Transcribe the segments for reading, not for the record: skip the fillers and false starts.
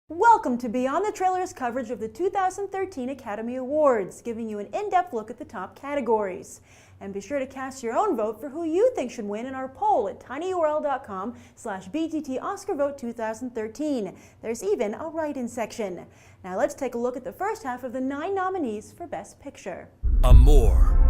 Welcome to Beyond the Trailers coverage of the 2013 Academy Awards, giving you an in-depth look at the top categories. And be sure to cast your own vote for who you think should win in our poll at tinyurl.com/BTT Oscar Vote 2013. There's even a write-in section. Now let's take a look at the first half of the 9 nominees for Best Picture. Amour.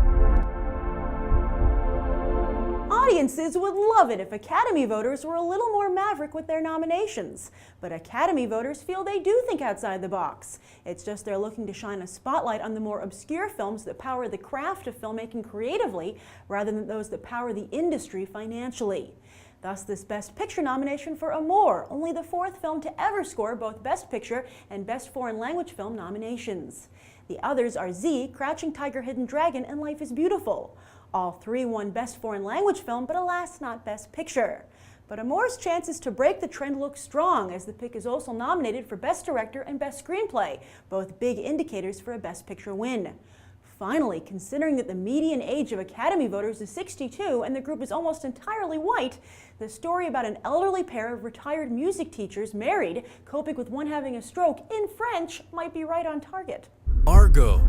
Audiences would love it if Academy voters were a little more maverick with their nominations. But Academy voters feel they do think outside the box. It's just they're looking to shine a spotlight on the more obscure films that power the craft of filmmaking creatively, rather than those that power the industry financially. Thus, this Best Picture nomination for Amour, only the 4th film to ever score both Best Picture and Best Foreign Language Film nominations. The others are Z, Crouching Tiger, Hidden Dragon, and Life is Beautiful. All 3 won Best Foreign Language Film, but alas, not Best Picture. But Amour's chances to break the trend look strong, as the pick is also nominated for Best Director and Best Screenplay, both big indicators for a Best Picture win. Finally, considering that the median age of Academy voters is 62 and the group is almost entirely white, the story about an elderly pair of retired music teachers married, coping with one having a stroke in French, might be right on target. Argo.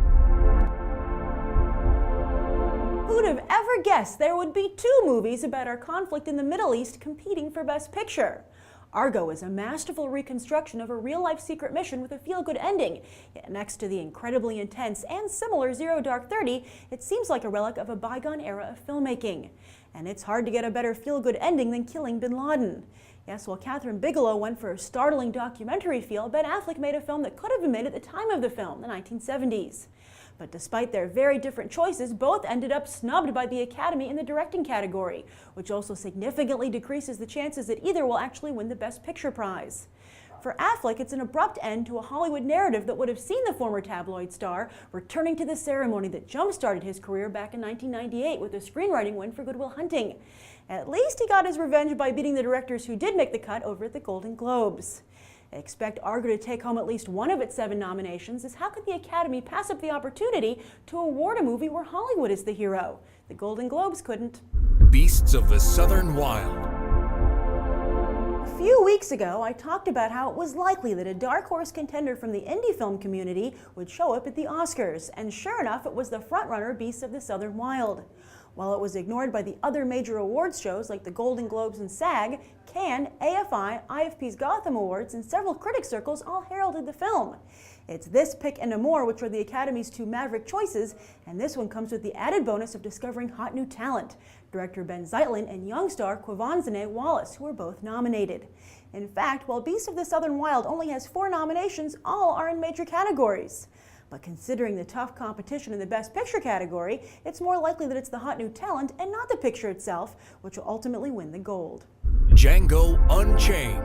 Who'd have ever guessed there would be 2 movies about our conflict in the Middle East competing for Best Picture? Argo is a masterful reconstruction of a real-life secret mission with a feel-good ending. Yet next to the incredibly intense and similar Zero Dark 30, it seems like a relic of a bygone era of filmmaking. And it's hard to get a better feel-good ending than killing bin Laden. Yes, while Catherine Bigelow went for a startling documentary feel, Ben Affleck made a film that could have been made at the time of the film, the 1970s. But despite their very different choices, both ended up snubbed by the Academy in the directing category, which also significantly decreases the chances that either will actually win the Best Picture prize. For Affleck, it's an abrupt end to a Hollywood narrative that would have seen the former tabloid star returning to the ceremony that jump-started his career back in 1998 with a screenwriting win for Good Will Hunting. At least he got his revenge by beating the directors who did make the cut over at the Golden Globes. Expect Argo to take home at least one of its 7 nominations, as how could the Academy pass up the opportunity to award a movie where Hollywood is the hero? The Golden Globes couldn't. Beasts of the Southern Wild. A few weeks ago, I talked about how it was likely that a dark horse contender from the indie film community would show up at the Oscars, and sure enough, it was the frontrunner Beasts of the Southern Wild. While it was ignored by the other major awards shows like the Golden Globes and SAG, Cannes, AFI, IFP's Gotham Awards, and several critic circles all heralded the film. It's this pick and Amour which are the Academy's 2 maverick choices, and this one comes with the added bonus of discovering hot new talent, director Ben Zeitlin and young star Quvenzhané Wallis, who were both nominated. In fact, while Beasts of the Southern Wild only has 4 nominations, all are in major categories. But considering the tough competition in the Best Picture category, it's more likely that it's the hot new talent and not the picture itself, which will ultimately win the gold. Django Unchained.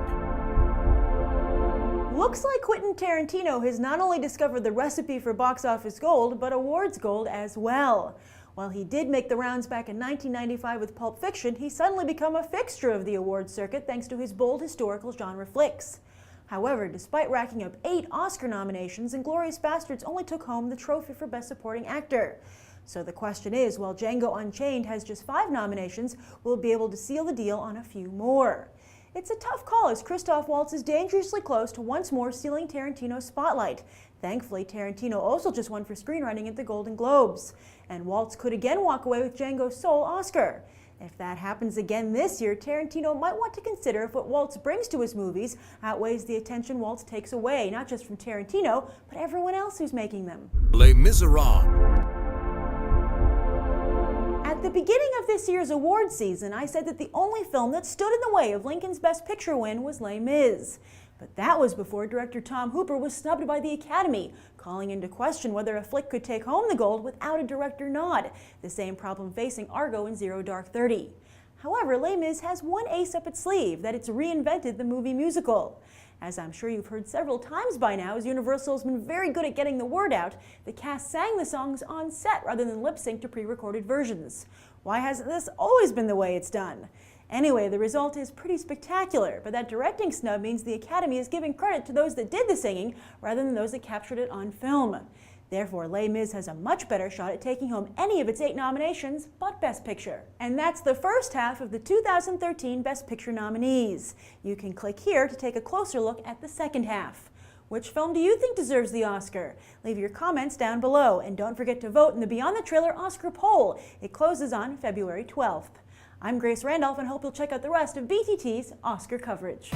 Looks like Quentin Tarantino has not only discovered the recipe for box office gold, but awards gold as well. While he did make the rounds back in 1995 with Pulp Fiction, he's suddenly become a fixture of the awards circuit thanks to his bold historical genre flicks. However, despite racking up 8 Oscar nominations, Inglourious Basterds only took home the trophy for Best Supporting Actor. So the question is, while Django Unchained has just 5 nominations, will it be able to seal the deal on a few more? It's a tough call, as Christoph Waltz is dangerously close to once more stealing Tarantino's spotlight. Thankfully, Tarantino also just won for screenwriting at the Golden Globes, and Waltz could again walk away with Django's sole Oscar. If that happens again this year, Tarantino might want to consider if what Waltz brings to his movies outweighs the attention Waltz takes away, not just from Tarantino, but everyone else who's making them. Les Miserables. At the beginning of this year's award season, I said that the only film that stood in the way of Lincoln's Best Picture win was Les Mis. But that was before director Tom Hooper was snubbed by the Academy, calling into question whether a flick could take home the gold without a director nod, the same problem facing Argo and Zero Dark 30. However, Les Mis has one ace up its sleeve, that it's reinvented the movie musical. As I'm sure you've heard several times by now, as Universal has been very good at getting the word out, the cast sang the songs on set rather than lip-sync to pre-recorded versions. Why hasn't this always been the way it's done? Anyway, the result is pretty spectacular, but that directing snub means the Academy is giving credit to those that did the singing rather than those that captured it on film. Therefore, Les Mis has a much better shot at taking home any of its 8 nominations but Best Picture. And that's the first half of the 2013 Best Picture nominees. You can click here to take a closer look at the second half. Which film do you think deserves the Oscar? Leave your comments down below, and don't forget to vote in the Beyond the Trailer Oscar poll. It closes on February 12th. I'm Grace Randolph and hope you'll check out the rest of BTT's Oscar coverage.